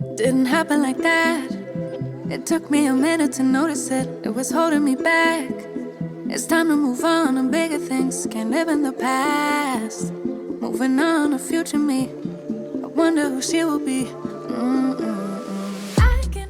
Didn't happen like that. It took me a minute to notice it. It was holding me back. It's time to move on to bigger things. Can't live in the past. Moving on to future me. I wonder who she will be. I can.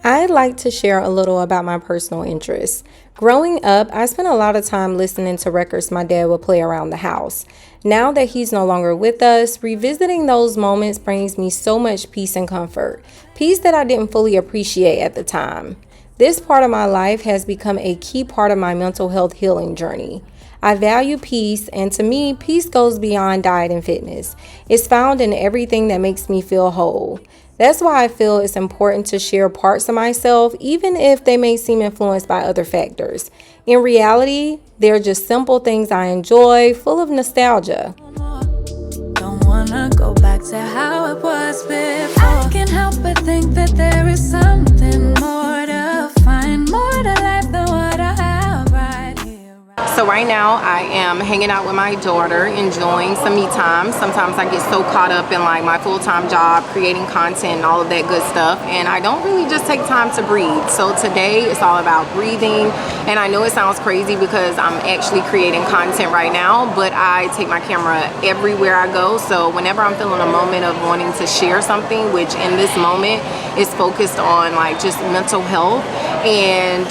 I'd like to share a little about my personal interests. Growing up, I spent a lot of time listening to records my dad would play around the house. Now that he's no longer with us, revisiting those moments brings me so much peace and comfort. Peace that I didn't fully appreciate at the time. This part of my life has become a key part of my mental health healing journey. I value peace, and to me, peace goes beyond diet and fitness. It's found in everything that makes me feel whole. That's why I feel it's important to share parts of myself, even if they may seem influenced by other factors. In reality, they're just simple things I enjoy, full of nostalgia. Don't wanna go back to how it was before. I can't help but think that there is something more to find, more to life than what I have right here. So right now I am hanging out with my daughter, enjoying some me time. Sometimes I get so caught up in like my full-time job, creating content and all of that good stuff, and I don't really just take time to breathe. So today it's all about breathing, and I know it sounds crazy because I'm actually creating content right now, but I take my camera everywhere I go. So whenever I'm feeling a moment of wanting to share something, which in this moment is focused on like just mental health, and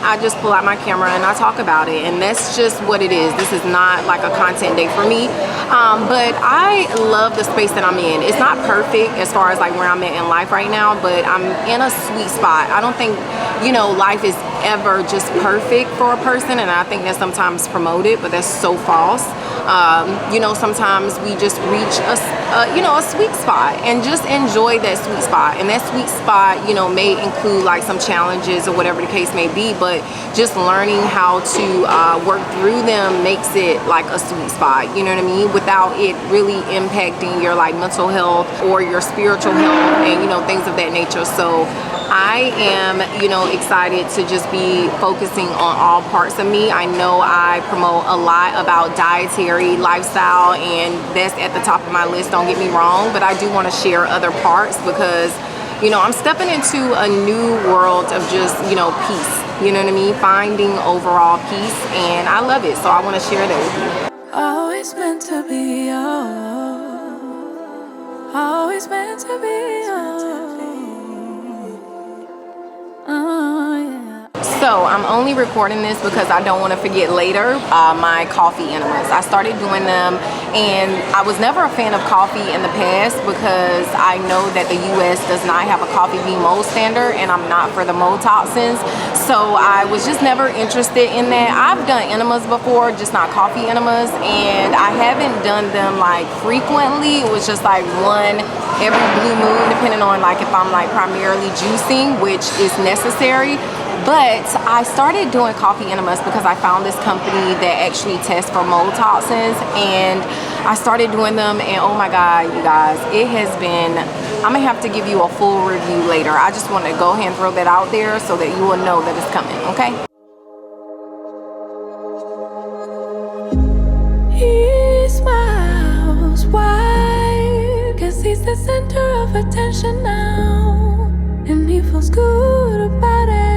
I just pull out my camera and I talk about it, and that's just what it is. This is not like a content day for me, but I love the space that I'm in. It's not perfect as far as like where I'm at in life right now, but I'm in a sweet spot. I don't think, life is ever just perfect for a person, and I think that's sometimes promoted, but that's so false. Sometimes we just reach a sweet spot and just enjoy that sweet spot, and that sweet spot may include like some challenges or whatever the case may be, but just learning how to work through them makes it like a sweet spot, you know what I mean, without it really impacting your like mental health or your spiritual health and things of that nature. So I am excited to just be focusing on all parts of me. I know I promote a lot about dietary lifestyle, and that's at the top of my list, don't get me wrong, but I do want to share other parts because I'm stepping into a new world of just peace, you know what I mean, finding overall peace, and I love it, so I want to share that with you. Always meant to be yours. Always meant to be yours. Oh, yeah. So I'm only recording this because I don't want to forget later my coffee enemas. I started doing them, and I was never a fan of coffee in the past because I know that the US does not have a coffee bean mold standard, and I'm not for the mold toxins. So I was just never interested in that. I've done enemas before, just not coffee enemas, and I haven't done them like frequently. It was just like one every blue moon, depending on like if I'm like primarily juicing, which is necessary. But I started doing coffee enemas because I found this company that actually tests for mold toxins, and I started doing them, and oh my God, you guys, it has been, I'm gonna have to give you a full review later. I just want to go ahead and throw that out there so that you will know that it's coming, okay? He smiles wide, 'cause he's the center of attention now, and he feels good about it.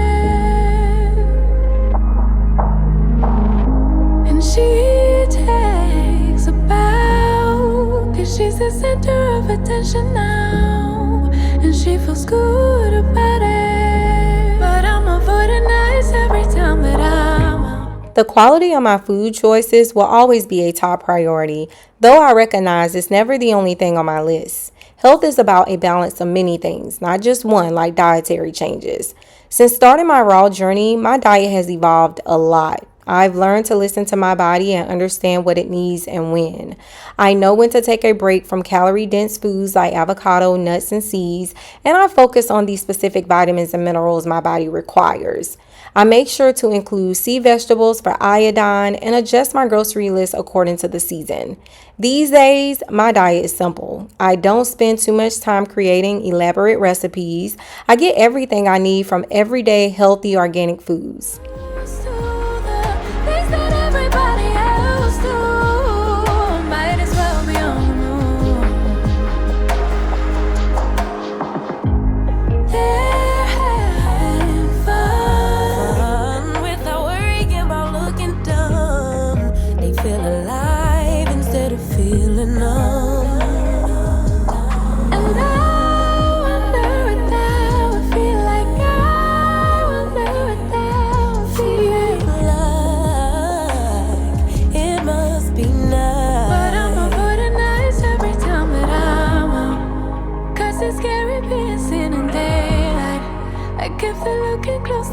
And she takes a bow, 'cause she's the center of attention now, and she feels good about it. But I'm avoiding eyes every time that I'm out. The quality of my food choices will always be a top priority, though I recognize it's never the only thing on my list. Health is about a balance of many things, not just one like dietary changes. Since starting my raw journey, my diet has evolved a lot. I've learned to listen to my body and understand what it needs and when. I know when to take a break from calorie-dense foods like avocado, nuts, and seeds, and I focus on the specific vitamins and minerals my body requires. I make sure to include sea vegetables for iodine and adjust my grocery list according to the season. These days, my diet is simple. I don't spend too much time creating elaborate recipes. I get everything I need from everyday healthy organic foods. Things that everybody else do. Might as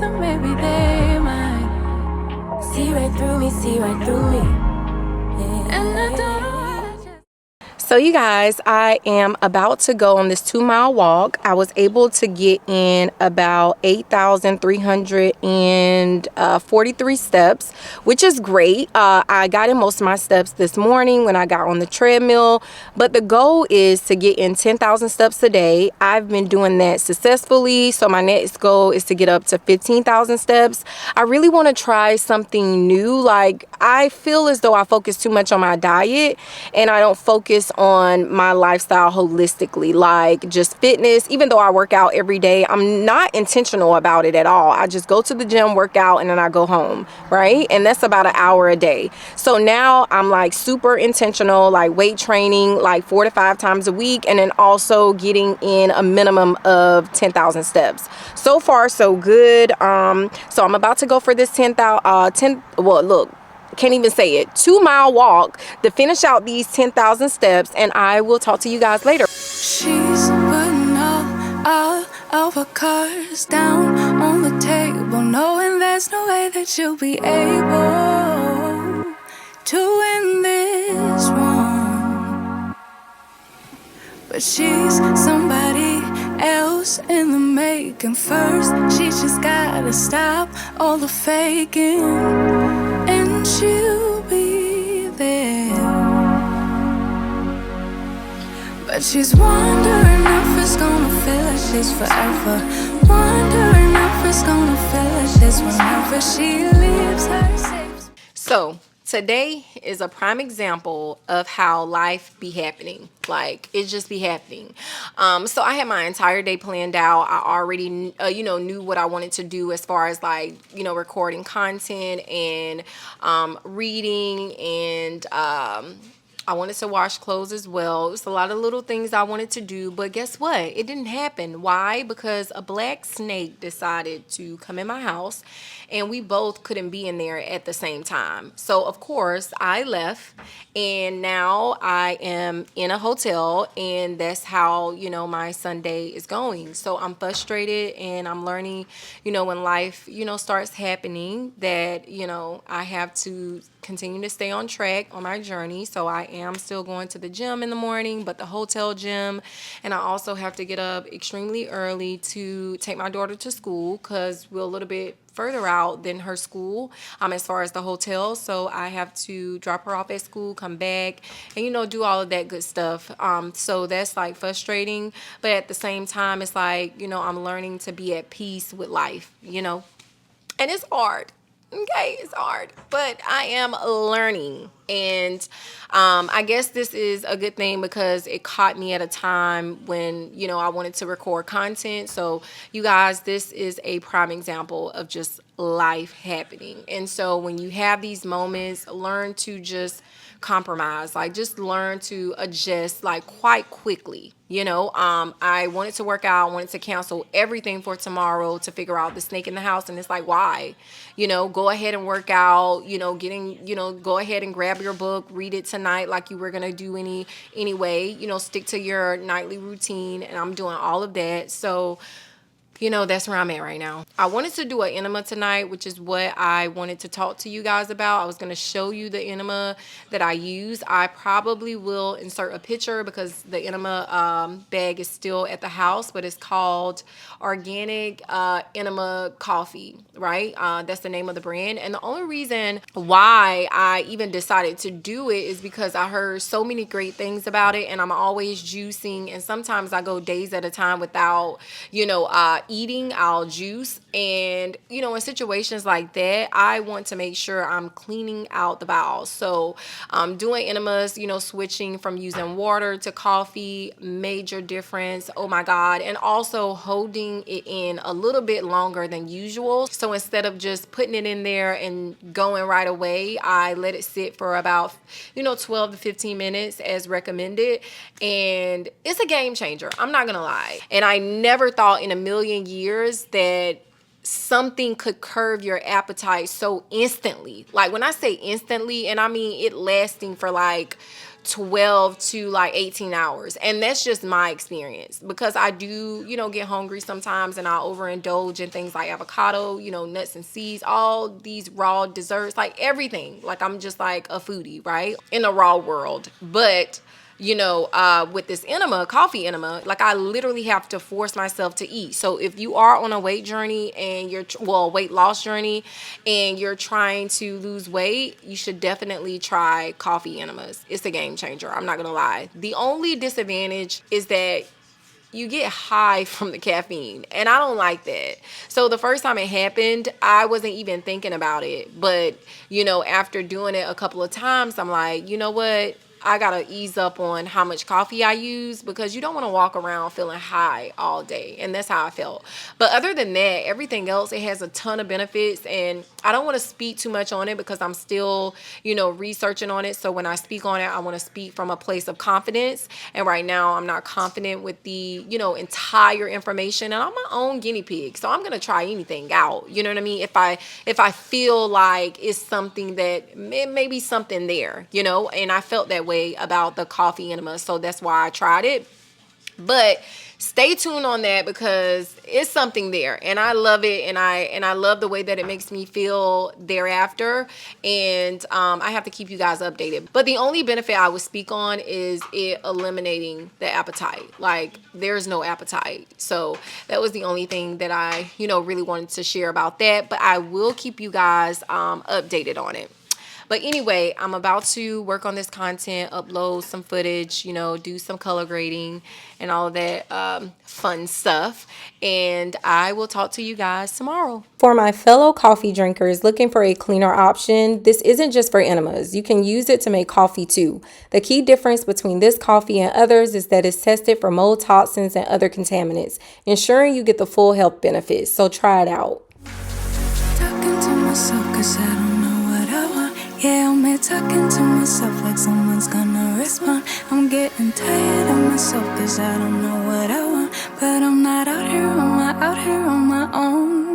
then maybe they might see right through me, see right through me. And I don't know how to just... So you guys, I am about to go on this 2-mile walk. I was able to get in about 8,343 steps, which is great. I got in most of my steps this morning when I got on the treadmill, but the goal is to get in 10,000 steps a day. I've been doing that successfully, so my next goal is to get up to 15,000 steps. I really want to try something new. Like, I feel as though I focus too much on my diet and I don't focus on my lifestyle holistically, like just fitness. Even though I work out every day, I'm not intentional about it at all. I just go to the gym, work out, and then I go home, right? And that's about an hour a day. So now I'm like super intentional, like weight training like 4 to 5 times a week, and then also getting in a minimum of 10,000 steps. So far, so good. So I'm about to go for this 10,000, well, look, can't even say it, 2-mile walk to finish out these 10,000 steps, and I will talk to you guys later. She's putting all of her cards down on the table, knowing there's no way that she'll be able to win this one. But she's somebody else in the making. First, she just gotta stop all the faking, and she'll be there. But she's wondering if it's gonna feel like she's forever. Wondering if it's gonna feel like she's whenever she leaves her safe. So today is a prime example of how life be happening. Like, it just be happening. So I had my entire day planned out. I already, knew what I wanted to do as far as like, recording content and reading, and I wanted to wash clothes as well. It was a lot of little things I wanted to do, but guess what? It didn't happen. Why? Because a black snake decided to come in my house, and we both couldn't be in there at the same time. So, of course, I left, and now I am in a hotel, and that's how, my Sunday is going. So I'm frustrated, and I'm learning, when life, starts happening, that, I have to continue to stay on track on my journey. So I am still going to the gym in the morning, but the hotel gym, and I also have to get up extremely early to take my daughter to school, because we're a little bit further out than her school as far as the hotel. So I have to drop her off at school, come back, and do all of that good stuff. So that's like frustrating, but at the same time, it's like, I'm learning to be at peace with life, and it's hard. Okay, it's hard, but I am learning, and I guess this is a good thing because it caught me at a time when, I wanted to record content. So you guys, this is a prime example of just life happening. And so when you have these moments, learn to just compromise, like just learn to adjust like quite quickly. I wanted to work out, I wanted to cancel everything for tomorrow to figure out the snake in the house. And it's like, why? Go ahead and work out, go ahead and grab your book, read it tonight like you were going to do anyway, stick to your nightly routine. And I'm doing all of that. So, that's where I'm at right now. I wanted to do an enema tonight, which is what I wanted to talk to you guys about. I was going to show you the enema that I use. I probably will insert a picture because the enema bag is still at the house, but it's called Organic Enema Coffee, right? That's the name of the brand. And the only reason why I even decided to do it is because I heard so many great things about it, and I'm always juicing, and sometimes I go days at a time without, eating, I'll juice. And, in situations like that, I want to make sure I'm cleaning out the bowels. So doing enemas, switching from using water to coffee, major difference. Oh my God. And also holding it in a little bit longer than usual. So instead of just putting it in there and going right away, I let it sit for about, 12 to 15 minutes as recommended. And it's a game changer. I'm not going to lie. And I never thought in a million years that something could curb your appetite so instantly. Like when I say instantly, and I mean it lasting for like 12 to like 18 hours. And that's just my experience, because I do, get hungry sometimes, and I overindulge in things like avocado, nuts and seeds, all these raw desserts, like everything. Like I'm just like a foodie, right? In the raw world. But with this enema, coffee enema, like I literally have to force myself to eat. So if you are on a weight journey and weight loss journey, and you're trying to lose weight, you should definitely try coffee enemas. It's a game changer. I'm not gonna lie. The only disadvantage is that you get high from the caffeine, and I don't like that. So the first time it happened, I wasn't even thinking about it. But, after doing it a couple of times, I'm like, you know what? I gotta ease up on how much coffee I use, because you don't want to walk around feeling high all day. And that's how I felt. But other than that, everything else, it has a ton of benefits, and I don't want to speak too much on it because I'm still, researching on it. So when I speak on it, I want to speak from a place of confidence. And right now I'm not confident with the, entire information, and I'm my own guinea pig. So I'm going to try anything out. You know what I mean? If I feel like it's something that it may be something there, and I felt that way about the coffee enema. So that's why I tried it. But stay tuned on that, because it's something there, and I love it, and I love the way that it makes me feel thereafter. And I have to keep you guys updated. But the only benefit I would speak on is it eliminating the appetite. Like there's no appetite. So that was the only thing that I really wanted to share about that. But I will keep you guys updated on it. But anyway, I'm about to work on this content, upload some footage, do some color grading and all of that fun stuff. And I will talk to you guys tomorrow. For my fellow coffee drinkers looking for a cleaner option, this isn't just for enemas. You can use it to make coffee too. The key difference between this coffee and others is that it's tested for mold, toxins, and other contaminants, ensuring you get the full health benefits. So try it out. Talking to myself 'cause I don't know what I want. Yeah, I'm here talking to myself like someone's gonna respond. I'm getting tired of myself 'cause I don't know what I want. But I'm not out here on my own.